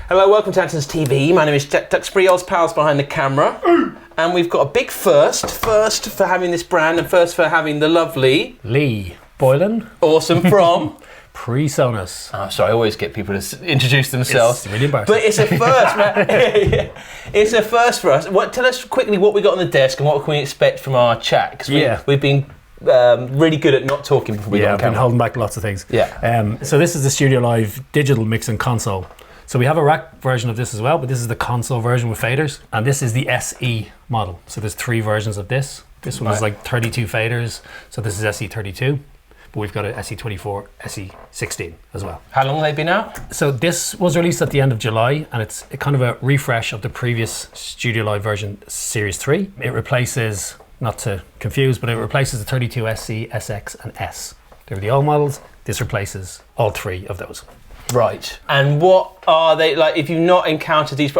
Hello, welcome to Andertons TV. My name is Jack Duxbury, Oz Pals behind the camera. And we've got a big first for having this brand and first for having the lovely... Lee Boylan. Awesome, from... PreSonus. Oh, sorry, I always get people to introduce themselves. It's really embarrassing. But it's a first, man. It's a first for us. Tell us quickly what we got on the desk and what can we expect from our chat, because we've been really good at not talking before we got on camera. I've been holding back lots of things. Yeah. So this is the StudioLive digital mixing console. So we have a rack version of this as well, but this is the console version with faders, and this is the SE model. So there's 3 versions of this. This one is like 32 faders, so this is SE32. But we've got a SE24, SE16 as well. How long have they been out? So this was released at the end of July, and it's kind of a refresh of the previous StudioLive version, Series 3. It replaces, not to confuse, but it replaces the 32 SC, SX, and S. They were the old models. This replaces all 3 of those. Right. And what are they, like, if you've not encountered these,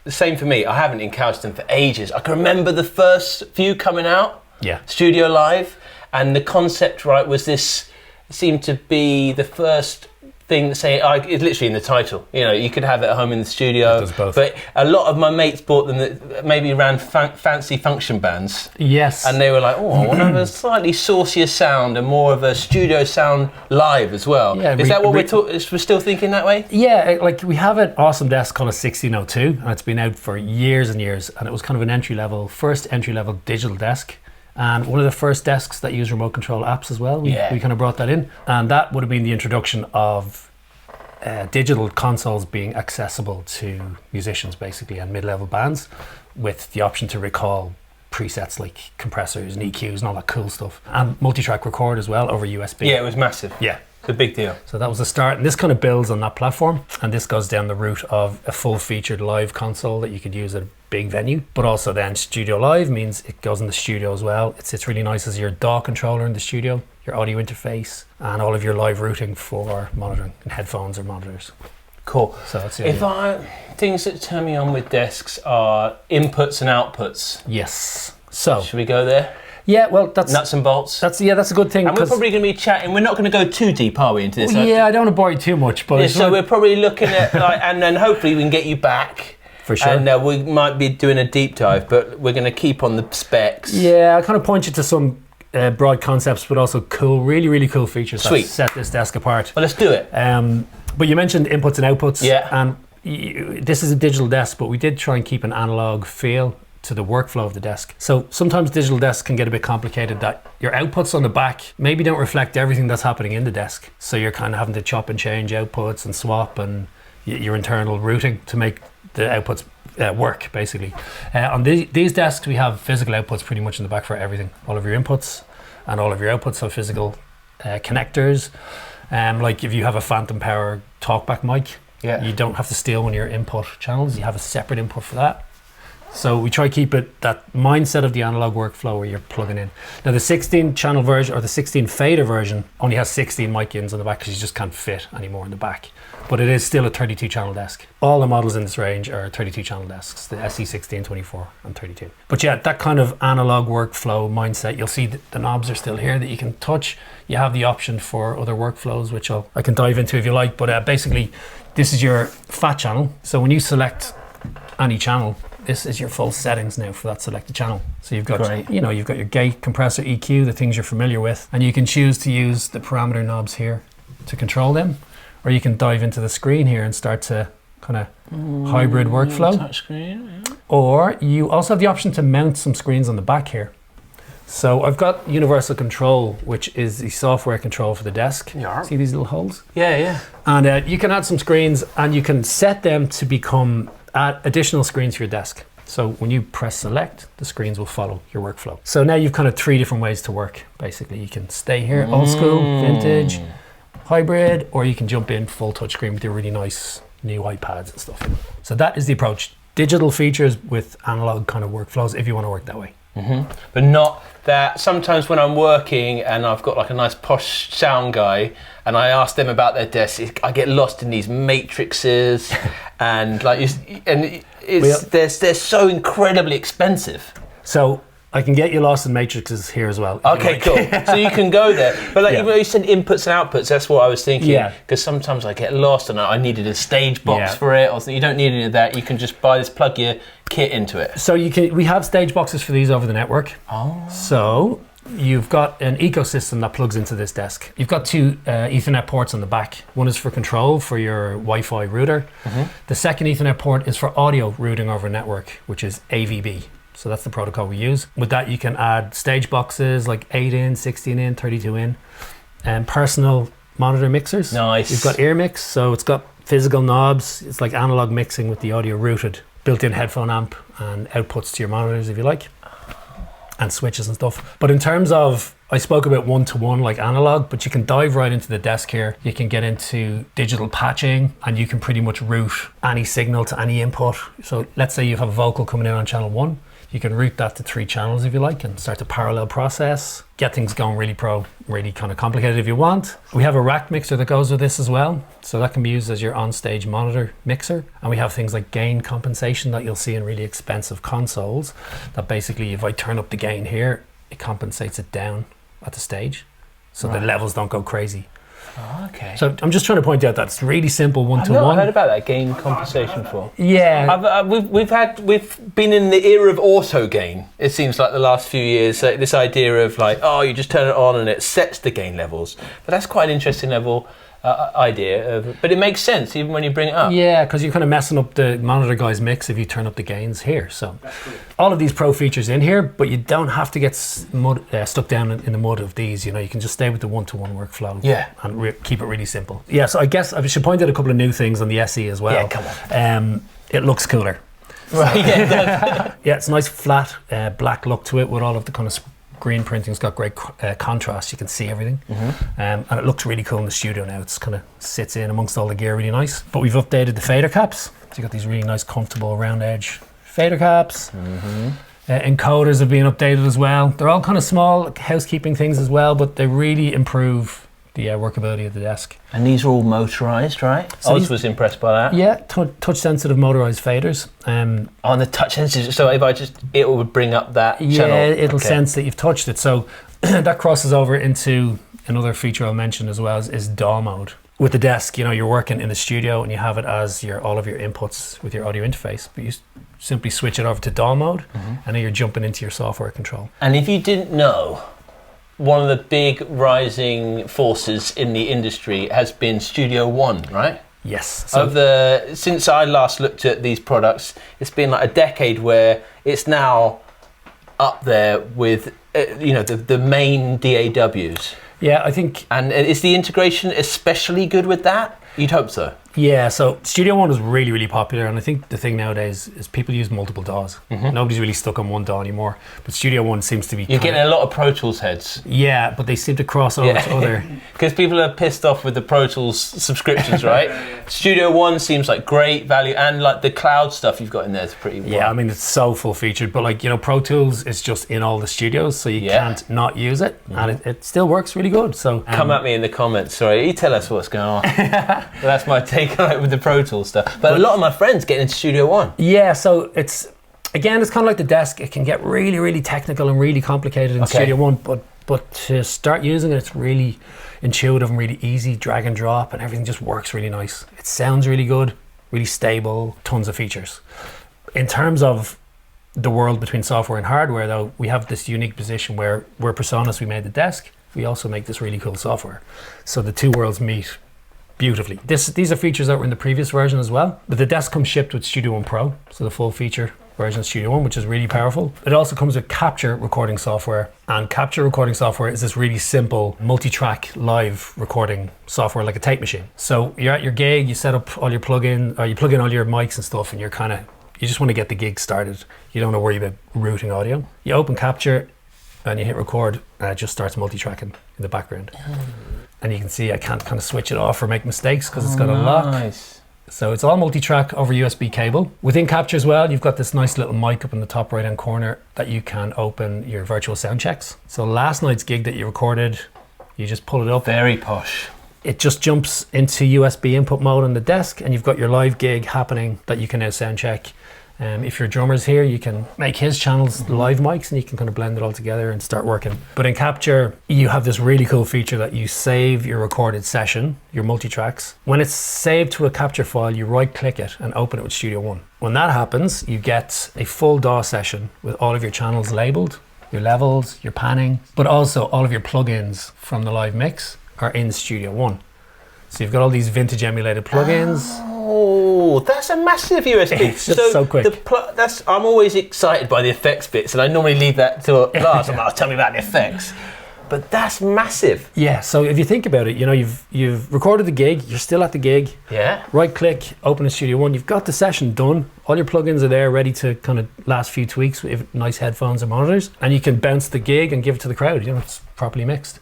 same for me, I haven't encountered them for ages. I can remember the first few coming out, StudioLive. And the concept, right, was this seemed to be the first thing that it's literally in the title. You know, you could have it at home in the studio. It does both. But a lot of my mates bought them that maybe ran fancy function bands. Yes. And they were like, I want to have a slightly saucier sound and more of a studio sound live as well. Yeah, is that what we're still thinking that way? Yeah, like we have an awesome desk called a 1602, and it's been out for years and years, and it was kind of an first entry-level digital desk. And one of the first desks that use remote control apps as well. We kind of brought that in. And that would have been the introduction of digital consoles being accessible to musicians, basically, and mid-level bands, with the option to recall presets like compressors and EQs and all that cool stuff. And multi-track record as well over USB. Yeah, it was massive. Yeah. It's a big deal. So that was the start, and this kind of builds on that platform, and this goes down the route of a full-featured live console that you could use at a big venue, but also then StudioLive means it goes in the studio as well. It sits really nice as your DAW controller in the studio, your audio interface, and all of your live routing for monitoring and headphones or monitors. Cool. So that's things that turn me on with desks are inputs and outputs. Yes. So should we go there? Yeah, well, that's nuts and bolts. That's a good thing. And we're probably going to be chatting. We're not going to go too deep, are we, into this? Yeah, I don't want to bore you too much, but so we're probably looking at and then hopefully we can get you back for sure. And we might be doing a deep dive, but we're going to keep on the specs. Yeah, I'll kind of point you to some broad concepts, but also cool, really, really cool features. Sweet. That set this desk apart. Well, let's do it. But you mentioned inputs and outputs. Yeah. And this is a digital desk, but we did try and keep an analog feel to the workflow of the desk. So sometimes digital desks can get a bit complicated, that your outputs on the back maybe don't reflect everything that's happening in the desk. So you're kind of having to chop and change outputs and swap and your internal routing to make the outputs work, basically. On these desks, we have physical outputs pretty much in the back for everything. All of your inputs and all of your outputs have physical connectors. Like if you have a phantom power talkback mic, you don't have to steal one of your input channels. You have a separate input for that. So we try to keep it that mindset of the analog workflow where you're plugging in. Now the 16 channel version or the 16 fader version only has 16 mic ins on the back because you just can't fit anymore in the back. But it is still a 32 channel desk. All the models in this range are 32 channel desks, the SE16, 24 and 32. But yeah, that kind of analog workflow mindset, you'll see that the knobs are still here that you can touch. You have the option for other workflows, which I can dive into if you like. But basically, this is your fat channel. So when you select any channel, this is your full settings now for that selected channel. So you've got, you've got your gate, compressor, EQ, the things you're familiar with, and you can choose to use the parameter knobs here to control them, or you can dive into the screen here and start to kind of hybrid workflow. Touch screen. Yeah. Or you also have the option to mount some screens on the back here. So I've got universal control, which is the software control for the desk. Yeah. See these little holes? Yeah. And you can add some screens and you can set them to become add additional screens to your desk. So when you press select, the screens will follow your workflow. So now you've kind of 3 different ways to work. Basically, you can stay here, old school, vintage, hybrid, or you can jump in full touchscreen with your really nice new iPads and stuff. So that is the approach. Digital features with analog kind of workflows if you want to work that way. Mm-hmm. But not that sometimes when I'm working and I've got like a nice posh sound guy and I ask them about their desk, I get lost in these matrices and they're so incredibly expensive. So I can get you Lost in Matrixes here as well. Okay, cool. So you can go there. But like, even though you said inputs and outputs, that's what I was thinking. Yeah. Because sometimes I get lost and I needed a stage box for it. Or you don't need any of that. You can just buy this, plug your kit into it. So we have stage boxes for these over the network. Oh. So you've got an ecosystem that plugs into this desk. You've got two Ethernet ports on the back. One is for control for your Wi-Fi router. The second Ethernet port is for audio routing over network, which is AVB. So that's the protocol we use. With that, you can add stage boxes like 8 in, 16 in, 32 in, and personal monitor mixers. Nice. You've got ear mix, so it's got physical knobs. It's like analog mixing with the audio routed, built-in headphone amp and outputs to your monitors if you like, and switches and stuff. But in terms of, I spoke about one-to-one like analog, but you can dive right into the desk here. You can get into digital patching and you can pretty much route any signal to any input. So let's say you have a vocal coming in on channel 1. You can route that to 3 channels if you like and start to parallel process, get things going really kind of complicated if you want. We have a rack mixer that goes with this as well. So that can be used as your on-stage monitor mixer. And we have things like gain compensation that you'll see in really expensive consoles that basically if I turn up the gain here, it compensates it down at the stage. So the levels don't go crazy. Oh, okay. So I'm just trying to point out that it's really simple one-to-one. I've not heard about that gain compensation before. Yeah. We've been in the era of auto gain. It seems like the last few years. This idea of like, oh, you just turn it on and it sets the gain levels. But that's quite an interesting level idea. But it makes sense even when you bring it up. Yeah, because you're kind of messing up the monitor guy's mix if you turn up the gains here. So all of these pro features in here, but you don't have to get stuck down in the mud of these. You know, you can just stay with the one-to-one workflow. Yeah, and keep it really simple. Yeah, so I guess I should point out a couple of new things on the SE as well. Yeah, come on. It looks cooler. Right. Yeah. Yeah, it's a nice flat black look to it with all of the kind of green printing's got great contrast. You can see everything, and it looks really cool in the studio now. It's kind of sits in amongst all the gear really nice. But we've updated the fader caps. So you got these really nice, comfortable round edge fader caps. Encoders have been updated as well. They're all kind of small housekeeping things as well, but they really improve the workability of the desk. And these are all motorized, right? So Oz was impressed by that. Yeah, touch sensitive motorized faders. On the touch sensitive, so if it would bring up that channel. Yeah, it'll sense that you've touched it. So that crosses over into another feature I'll mention as well is DAW mode. With the desk, you know, you're working in the studio and you have it as all of your inputs with your audio interface, but you simply switch it over to DAW mode and then you're jumping into your software control. And if you didn't know, one of the big rising forces in the industry has been Studio One, right? Yes. So since I last looked at these products, it's been like a decade where it's now up there with the main DAWs. Yeah, I think. And is the integration especially good with that? You'd hope so. Yeah, so Studio One is really, really popular, and I think the thing nowadays is people use multiple DAWs. Nobody's really stuck on one DAW anymore, but Studio One seems to be... You're getting a lot of Pro Tools heads. Yeah, but they seem to cross over to other... Because people are pissed off with the Pro Tools subscriptions, right? Studio One seems like great value, and like the cloud stuff you've got in there is pretty well. Yeah, I mean, it's so full-featured, but Pro Tools is just in all the studios, so you can't not use it, and it still works really good. So come at me in the comments, sorry, you tell us what's going on. But that's my take on it with the Pro Tools stuff. But a lot of my friends get into Studio One. Yeah, so it's kind of like the desk. It can get really, really technical and really complicated in Studio One, but to start using it, it's really intuitive and really easy, drag and drop, and everything just works really nice. It sounds really good, really stable, tons of features. In terms of the world between software and hardware, though, we have this unique position where we're PreSonus, we made the desk, we also make this really cool software. So the two worlds meet beautifully. These are features that were in the previous version as well, but the desk comes shipped with Studio One Pro, so the full feature version of Studio One, which is really powerful. It also comes with capture recording software, and capture recording software is this really simple multi-track live recording software like a tape machine. So you're at your gig, you set up all your plug-in, or you plug in all your mics and stuff, and you just want to get the gig started. You don't want to worry about routing audio. You open capture and you hit record, and it just starts multi-tracking in the background. And you can see I can't kind of switch it off or make mistakes because it's got a lock. So it's all multi-track over USB cable. Within Capture as well, you've got this nice little mic up in the top right-hand corner that you can open your virtual sound checks. So last night's gig that you recorded, you just pull it up. Very posh. It just jumps into USB input mode on the desk, and you've got your live gig happening that you can now sound check. If your drummer's here, you can make his channels live mics and you can kind of blend it all together and start working. But in Capture, you have this really cool feature that you save your recorded session, your multi-tracks. When it's saved to a Capture file, you right-click it and open it with Studio One. When that happens, you get a full DAW session with all of your channels labeled, your levels, your panning, but also all of your plugins from the live mix are in Studio One. So you've got all these vintage emulated plugins. Oh, that's a massive USB. It's just so quick. I'm always excited by the effects bits, and I normally leave that to last. I'm like, tell me about the effects. But that's massive. Yeah, so if you think about it, you know, you've recorded the gig, you're still at the gig. Yeah. Right click, open in Studio One, you've got the session done. All your plugins are there, ready to kind of last few tweaks with nice headphones and monitors. And you can bounce the gig and give it to the crowd, you know, it's properly mixed.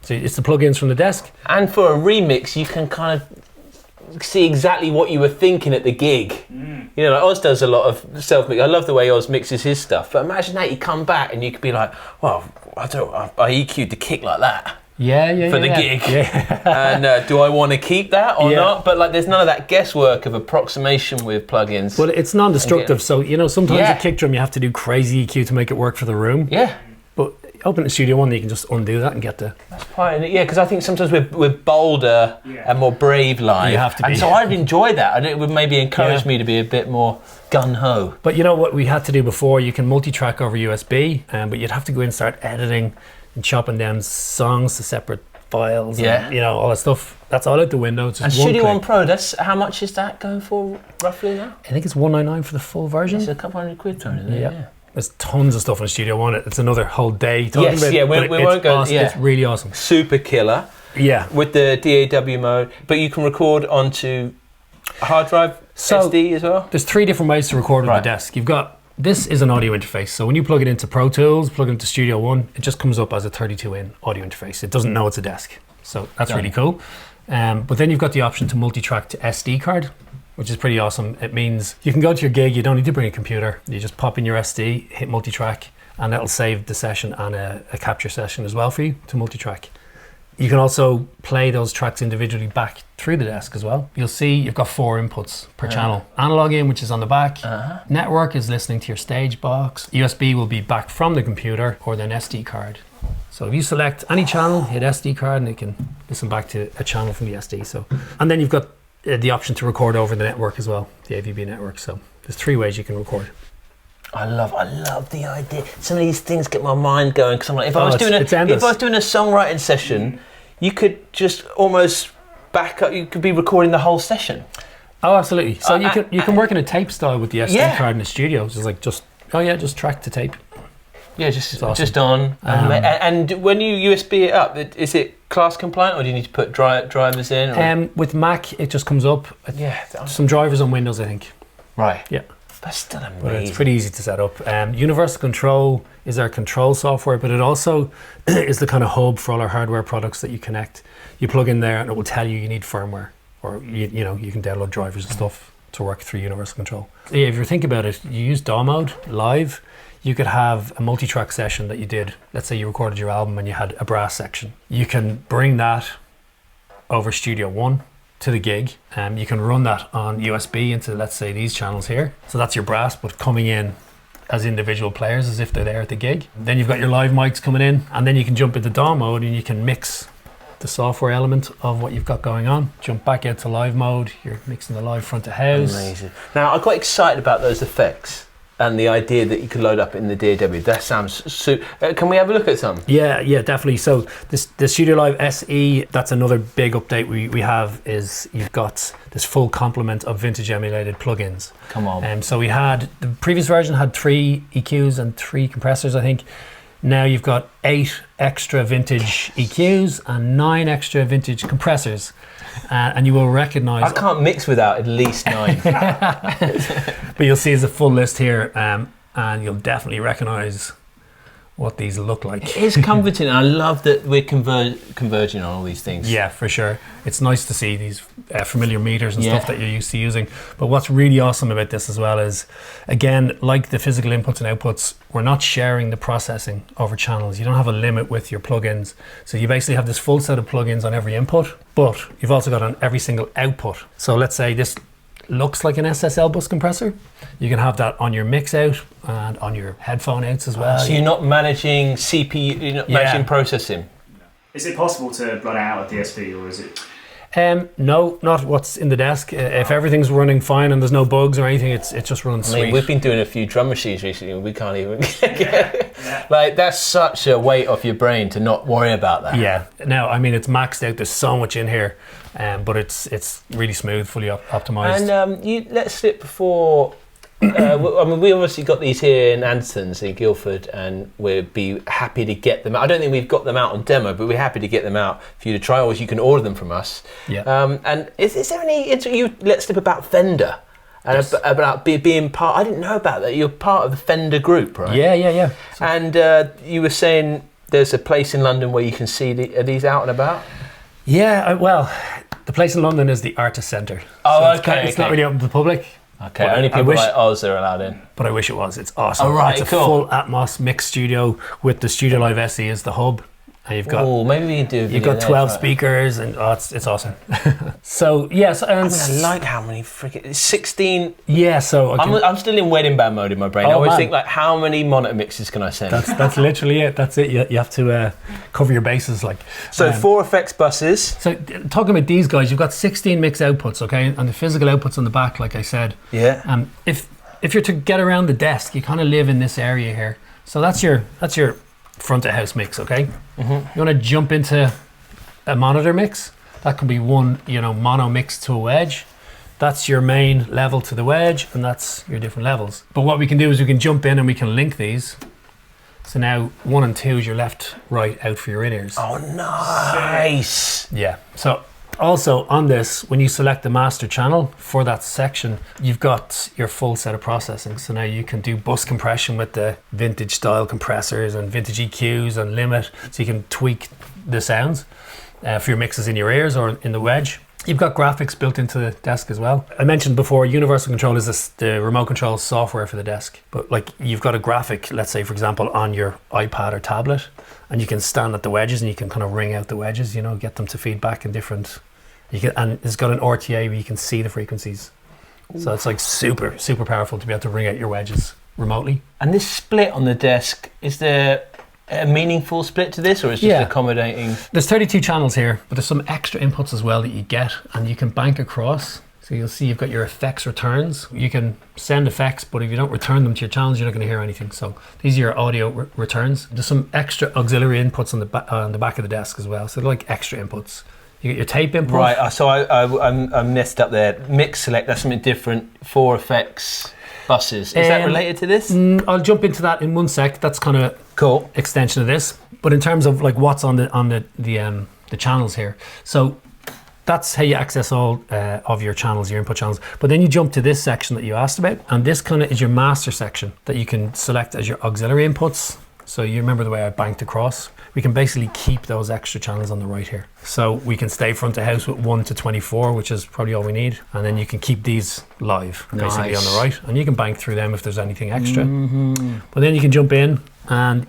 So it's the plugins from the desk. And for a remix, you can kind of see exactly what you were thinking at the gig. You know, like Oz does a lot of self-mix. I love the way Oz mixes his stuff. But imagine that you come back and you could be like, well, I EQ'd the kick like that. Yeah, for the gig. Yeah. And do I want to keep that or not? But like, there's none of that guesswork of approximation with plugins. Well, it's non-destructive. So, you know, sometimes a kick drum, you have to do crazy EQ to make it work for the room. Yeah. But open the Studio One, you can just undo that and get the... That's fine. Yeah, because I think sometimes we're bolder and more brave live. You have to be. And so I'd enjoy that. And it would maybe encourage me to be a bit more gun-ho. But you know what we had to do before? You can multi-track over USB, but you'd have to go in and start editing and chopping down songs to separate files and, you know, all that stuff. That's all out the window. It's just and Studio One Pro, how much is that going for roughly now? I think it's $199 for the full version. It's a couple £100 thrown in there, yeah. There's tons of stuff in Studio One. It's another whole day talking about it. We won't go. Awesome. It's really awesome. Super killer. Yeah. With the DAW mode, but you can record onto a hard drive, SD as well. There's 3 different ways to record on the desk. You've got, this is an audio interface. So when you plug it into Pro Tools, plug it into Studio One, it just comes up as a 32-in audio interface. It doesn't know it's a desk. So that's really cool. But then you've got the option to multi-track to SD card, which is pretty awesome. It means you can go to your gig, you don't need to bring a computer. You just pop in your SD, hit multi-track, and that'll save the session and a capture session as well for you to multi-track. You can also play those tracks individually back through the desk as well. You'll see you've got 4 inputs per channel. Analog in, which is on the back. Network is listening to your stage box. USB will be back from the computer, or then SD card. So if you select any channel, hit SD card, and it can listen back to a channel from the SD. So, and then you've got the option to record over the network as well, the AVB network. So there's 3 ways you can record. I love the idea. Some of these things get my mind going, because I'm like, if I was doing a songwriting session, you could just almost back up. You could be recording the whole session. Oh, absolutely. So you can work in a tape style with the SD card in the studio. It's like just track to tape. Yeah, just on. And when you USB it up, is it class compliant, or do you need to put drivers in? With Mac, it just comes up. Some drivers on Windows, I think. Right. Yeah. That's still amazing. But it's pretty easy to set up. Universal Control is our control software, but it also is the kind of hub for all our hardware products that you connect. You plug in there and it will tell you need firmware, or you know, you can download drivers and stuff to work through Universal Control. Yeah, if you think about it, you use DAW mode live. You could have a multi-track session that you did. Let's say you recorded your album and you had a brass section. You can bring that over Studio One to the gig. You can run that on USB into, let's say, these channels here. So that's your brass, but coming in as individual players, as if they're there at the gig. Then you've got your live mics coming in, and then you can jump into DAW mode and you can mix the software element of what you've got going on. Jump back into live mode. You're mixing the live front of house. Amazing. Now, I got excited about those effects and the idea that you could load up in the DAW. That sounds super. Can we have a look at some? Yeah, definitely. So the StudioLive SE, that's another big update we have, is you've got this full complement of vintage emulated plugins. Come on. So we had, the previous version had 3 EQs and 3 compressors, I think. Now you've got 8 extra vintage EQs and 9 extra vintage compressors. And you will recognise... I can't mix without at least 9. But you'll see there's a full list here, and you'll definitely recognise what these look like. It is comforting. I love that we're converging on all these things. Yeah, for sure. It's nice to see these familiar meters and stuff that you're used to using. But what's really awesome about this as well is, again, like the physical inputs and outputs, we're not sharing the processing over channels. You don't have a limit with your plugins. So you basically have this full set of plugins on every input, but you've also got on every single output. So let's say this looks like an SSL bus compressor. You can have that on your mix out and on your headphone outs as well. So you're not managing CPU, you're not managing processing? Is it possible to run out a DSP, or is it? No, not what's in the desk. If everything's running fine and there's no bugs or anything, it just runs sweet. We've been doing a few drum machines recently and we can't even get it. Like, that's such a weight off your brain to not worry about that. Yeah. Now, I mean, it's maxed out. There's so much in here, but it's really smooth, fully optimized. And let's slip before. I mean, we obviously got these here in Andertons in Guildford, and we'd be happy to get them out. I don't think we've got them out on demo, but we're happy to get them out for you to try, or you can order them from us. Yeah. And is there any you let's slip about Fender and yes. about being part? I didn't know about that. You're part of the Fender group, right? Yeah. So, and you were saying there's a place in London where you can see are these out and about? Yeah. Well, the place in London is the Artist Centre. Oh, so it's not really open to the public. Okay, only people like Oz are allowed in. But I wish it was. It's awesome. Oh, right, it's a full Atmos mixed studio with the StudioLive SE as the hub. And you've got maybe we can do a video. You've got 12 speakers, and it's awesome. So yes, and I like how many freaking 16. Yeah, so I'm still in wedding band mode in my brain. I always think like, how many monitor mixes can I send? That's literally it. That's it. You have to cover your bases, like. So 4 effects buses. So talking about these guys, you've got 16 mix outputs, okay, and the physical outputs on the back, like I said. Yeah. If you're to get around the desk, you kind of live in this area here. So that's your front of house mix, okay? Mm-hmm. You want to jump into a monitor mix. That can be one, mono mix to a wedge. That's your main level to the wedge, and that's your different levels. But what we can do is we can jump in and we can link these. So now 1 and 2 is your left, right out for your in-ears. Oh, nice. Yeah. So also on this, when you select the master channel for that section, you've got your full set of processing. So now you can do bus compression with the vintage style compressors and vintage EQs and limit. So you can tweak the sounds for your mixes in your ears or in the wedge. You've got graphics built into the desk as well. I mentioned before, Universal Control is the remote control software for the desk. But like, you've got a graphic, let's say for example, on your iPad or tablet, and you can stand at the wedges and you can kind of ring out the wedges, get them to feedback in different. And it's got an RTA where you can see the frequencies. Ooh. So it's like super, super powerful to be able to ring out your wedges remotely. And this split on the desk, is there a meaningful split to this, or is it just accommodating? There's 32 channels here, but there's some extra inputs as well that you get, and you can bank across. So you'll see you've got your effects returns. You can send effects, but if you don't return them to your channels, you're not going to hear anything. So these are your audio returns. There's some extra auxiliary inputs on the back of the desk as well. So they're like extra inputs. You get your tape input. Right, so I messed up there. Mix select, that's something different. 4 effects buses. Is that related to this? I'll jump into that in 1 sec. That's kind of cool extension of this. But in terms of like what's on the channels here, so that's how you access all of your channels, your input channels. But then you jump to this section that you asked about, and this kind of is your master section that you can select as your auxiliary inputs. So you remember the way I banked across? We can basically keep those extra channels on the right here. So we can stay front of house with 1 to 24, which is probably all we need. And then you can keep these live, basically on the right. And you can bank through them if there's anything extra. Mm-hmm. But then you can jump in and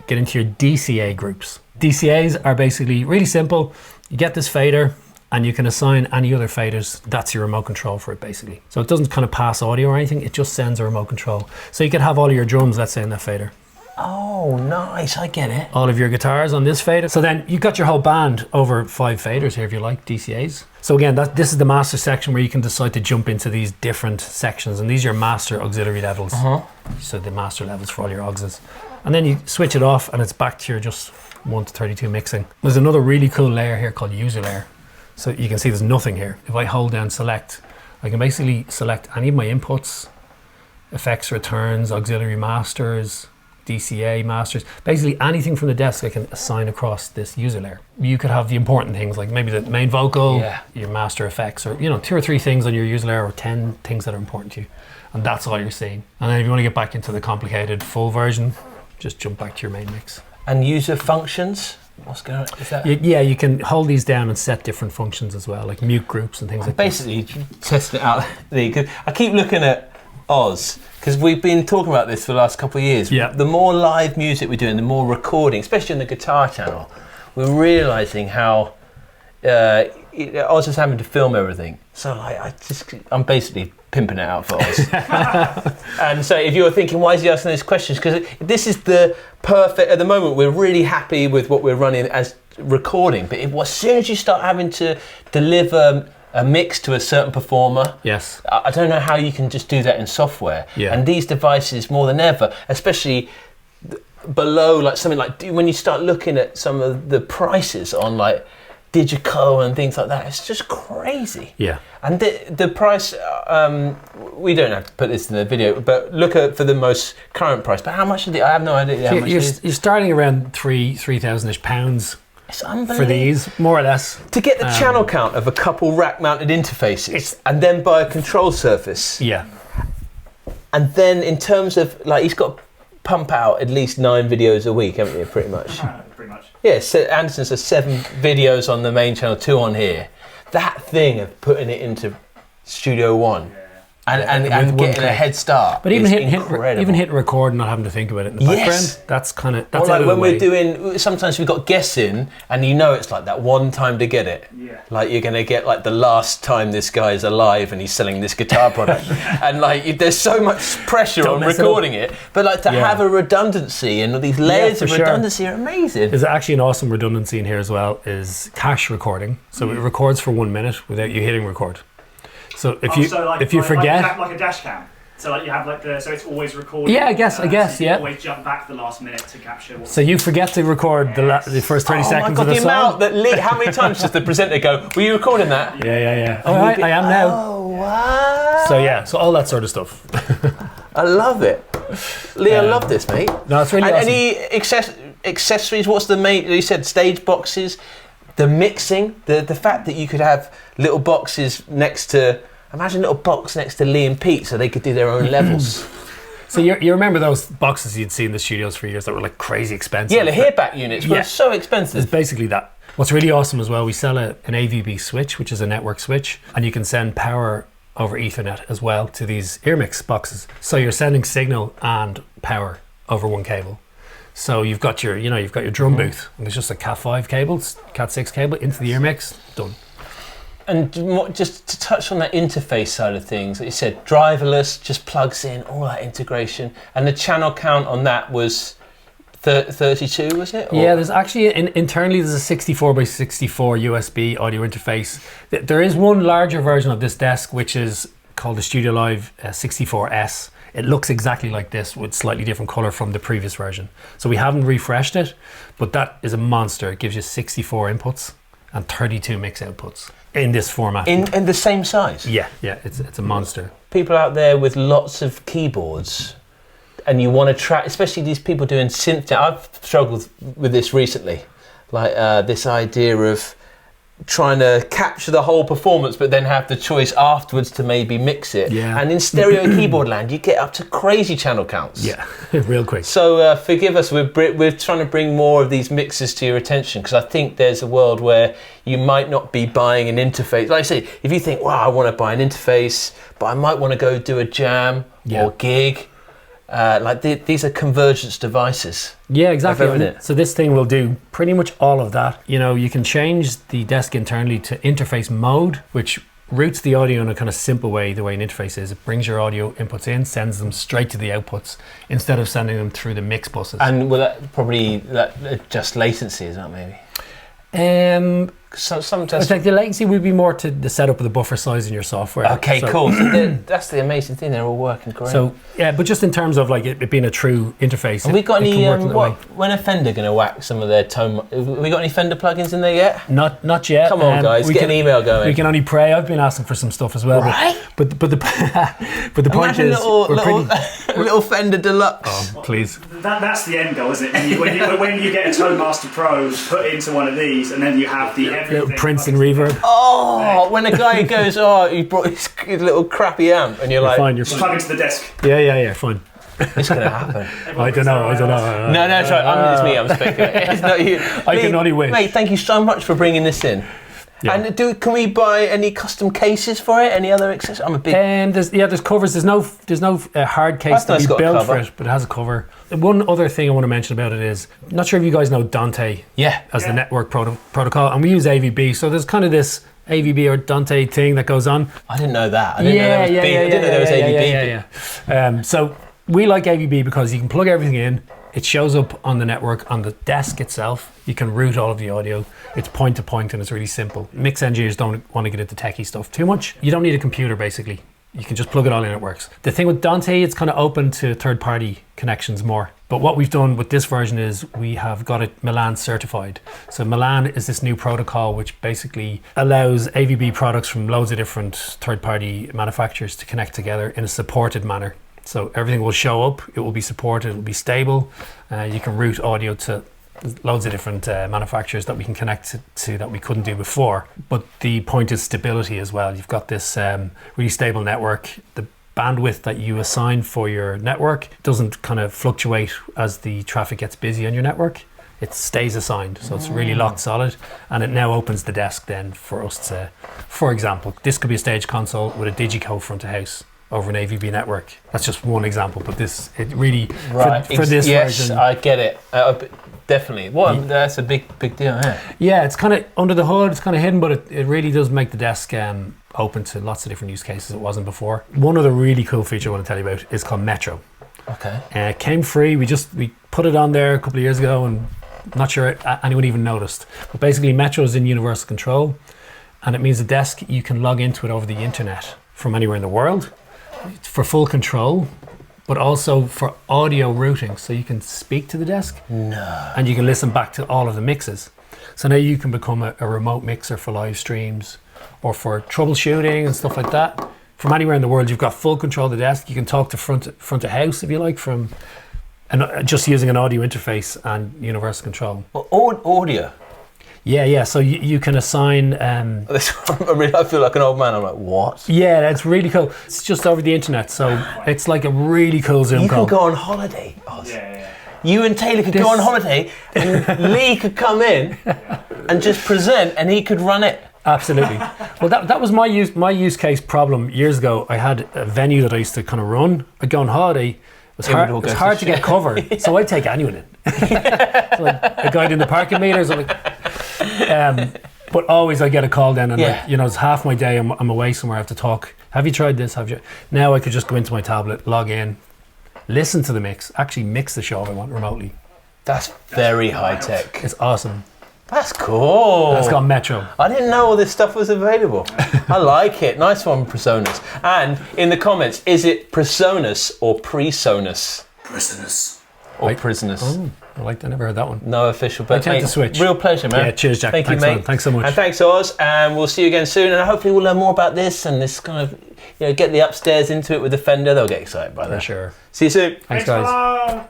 get into your DCA groups. DCAs are basically really simple. You get this fader and you can assign any other faders. That's your remote control for it, basically. So it doesn't kind of pass audio or anything. It just sends a remote control. So you could have all of your drums, let's say, in that fader. Oh, nice, I get it. All of your guitars on this fader. So then you've got your whole band over 5 faders here, if you like, DCAs. So again, this is the master section where you can decide to jump into these different sections, and these are your master auxiliary levels. So the master levels for all your auxes. And then you switch it off and it's back to your just 1 to 32 mixing. There's another really cool layer here called user layer. So you can see there's nothing here. If I hold down select, I can basically select any of my inputs, effects returns, auxiliary masters, DCA masters, basically anything from the desk I can assign across this user layer. You could have the important things like maybe the main vocal, your master effects, or 2 or 3 things on your user layer, or 10 things that are important to you, and that's all you're seeing. And then if you want to get back into the complicated full version, just jump back to your main mix. And user functions, what's going on? Is that? Yeah, you can hold these down and set different functions as well, like mute groups and things like that. Basically, test it out. I keep looking at Oz, because we've been talking about this for the last couple of years. Yeah. The more live music we're doing, the more recording, especially on the guitar channel, we're realising how Oz is having to film everything, so like I'm basically pimping it out for Oz. And so if you're thinking, why is he asking these questions? Because this is the perfect, at the moment we're really happy with what we're running as recording, but as soon as you start having to deliver a mix to a certain performer, yes, I don't know how you can just do that in software. And these devices more than ever, especially below like something like, when you start looking at some of the prices on like Digico and things like that, it's just crazy. And the price, we don't have to put this in the video, but look at for the most current price. But how much is it? I have no idea how much it is. You're starting around £3,000-ish pounds. It's unbelievable. For these, more or less. To get the channel count of a couple rack-mounted interfaces and then buy a control surface. And then in terms of, like, he's got to pump out at least 9 videos a week, haven't you, pretty much? Pretty much. Yeah, so Anderton says 7 videos on the main channel, 2 on here. That thing of putting it into Studio One and getting a head start, but even incredible. hit record and not having to think about it in the background. That's kind of that's like when we're doing. Sometimes we've got guests in, and you know it's like that one time to get it. Like you're gonna get like the last time this guy's alive and he's selling this guitar product, and like there's so much pressure on recording it. But like to have a redundancy and these layers of redundancy are amazing. There's actually an awesome redundancy in here as well. Is cache recording, so it records for 1 minute without you hitting record. So if you forget, like a dash cam. So like you have like so it's always recording. Yeah, I guess. So you always jump back the last minute to capture. So you forget to record the first 30 seconds of the song. How many times does the presenter go, "Were you recording that?" Yeah. Oh, I am now. Oh wow. So all that sort of stuff. I love it, Lee. I love this, mate. No, it's really awesome. Any accessories? What's the main? You said stage boxes. The mixing, the fact that you could have little boxes next to, imagine a little box next to Lee and Pete so they could do their own levels. So you remember those boxes you'd see in the studios for years that were like crazy expensive? Yeah, the hearback units were so expensive. It's basically that. What's really awesome as well, we sell an AVB switch, which is a network switch, and you can send power over Ethernet as well to these earmix boxes. So you're sending signal and power over one cable. So you've got your drum booth, and it's just a Cat5 cable, Cat6 cable into the earmix, done. And just to touch on that interface side of things, like you said, driverless, just plugs in, all that integration, and the channel count on that was 32, was it? Or? Yeah, there's actually internally there's a 64 by 64 USB audio interface. There is one larger version of this desk which is called the StudioLive 64S. It looks exactly like this with slightly different color from the previous version. So we haven't refreshed it, but that is a monster. It gives you 64 inputs and 32 mix outputs in this format. In the same size? Yeah, it's a monster. People out there with lots of keyboards and you want to track, especially these people doing synth. I've struggled with this recently. Like this idea of trying to capture the whole performance but then have the choice afterwards to maybe mix it. And in stereo keyboard land you get up to crazy channel counts. Real quick. So forgive us, we're trying to bring more of these mixes to your attention, because I think there's a world where you might not be buying an interface. Like I say, if you think, wow, I want to buy an interface but I might want to go do a jam or gig, these are convergence devices. Yeah, exactly. So this thing will do pretty much all of that. You know, you can change the desk internally to interface mode, which routes the audio in a kind of simple way, the way an interface is. It brings your audio inputs in, sends them straight to the outputs instead of sending them through the mix buses. And will that probably adjust latency, is that maybe? I think the latency would be more to the setup of the buffer size in your software. Okay, cool. So that's the amazing thing. They're all working great. So yeah, but just in terms of like it being a true interface. Have we got any? When are Fender going to whack some of their tone? Have we got any Fender plugins in there yet? Not yet. Come on, guys, get an email going. We can only pray. I've been asking for some stuff as well. Right. But the point is, little Fender Deluxe. Oh, please. That's the end goal, isn't it? When you get a Tone Master Pro put into one of these, and then you have the little Prince and reverb. Oh, when a guy goes, he brought his little crappy amp, and you're like, fine, just plug into the desk. Yeah, fine. It's going to happen. I don't know. No, it's right. It's me. I'm speculating. It's not you. I can only wish. Mate, thank you so much for bringing this in. Yeah. And can we buy any custom cases for it? Any other accessories? I'm a big. There's covers. There's no hard case to be built for it, but it has a cover. One other thing I want to mention about it is, I'm not sure if you guys know Dante. Yeah. As the network protocol, and we use AVB. So there's kind of this AVB or Dante thing that goes on. I didn't know that. I didn't know there was AVB. So we like AVB because you can plug everything in. It shows up on the network, on the desk itself. You can route all of the audio. It's point to point and it's really simple. Mix engineers don't want to get into techie stuff too much. You don't need a computer basically. You can just plug it all in, it works. The thing with Dante, it's kind of open to third-party connections more. But what we've done with this version is we have got it Milan certified. So Milan is this new protocol which basically allows AVB products from loads of different third-party manufacturers to connect together in a supported manner. So everything will show up, it will be supported, it will be stable. You can route audio to loads of different manufacturers that we can connect to that we couldn't do before. But the point is stability as well. You've got this really stable network. The bandwidth that you assign for your network doesn't kind of fluctuate as the traffic gets busy on your network. It stays assigned, so it's really locked solid. And it now opens the desk then for us to, for example, this could be a stage console with a Digico front of house over an AVB network. That's just one example, but this, it really, for this version. Yes, I get it. Definitely. That's a big deal, yeah. Yeah, it's kind of under the hood, it's kind of hidden, but it really does make the desk open to lots of different use cases it wasn't before. One other really cool feature I want to tell you about is called Metro. Okay. It came free, we put it on there a couple of years ago and I'm not sure anyone even noticed. But basically Metro is in universal control and it means the desk, you can log into it over the internet from anywhere in the world for full control, but also for audio routing, so you can speak to the desk and you can listen back to all of the mixes. So now you can become a remote mixer for live streams or for troubleshooting and stuff like that. From anywhere in the world, you've got full control of the desk. You can talk to front of house if you like, from just using an audio interface and universal control. Well, audio. Yeah. So you can assign. I feel like an old man. I'm like, what? Yeah, that's really cool. It's just over the internet, so it's like a really cool Zoom call. You can go on holiday. You and Taylor could go on holiday, and Lee could come in and just present, and he could run it. Absolutely. Well, that was my use case problem years ago. I had a venue that I used to kind of run. I'd go on holiday. It was hard to get cover, so I'd take anyone in. So like a guy in the parking meters. But always I get a call then, and it's half my day. I'm away somewhere. I have to talk. Have you tried this? Have you? Now I could just go into my tablet, log in, listen to the mix, actually mix the show if I want remotely. That's very high tech. It's awesome. That's cool. That's got Metro. I didn't know all this stuff was available. I like it. Nice one, PreSonus. And in the comments, is it PreSonus or PreSonus? PreSonus. Or PreSonus. Oh, I like that. I never heard that one. No official, but I tend to switch. Real pleasure, man. Yeah, cheers, Jack. Thanks, you, mate. Thanks so much. And thanks, Oz. And we'll see you again soon. And hopefully we'll learn more about this and this kind of, get the upstairs into it with the Fender. They'll get excited by that. For sure. See you soon. Thanks guys.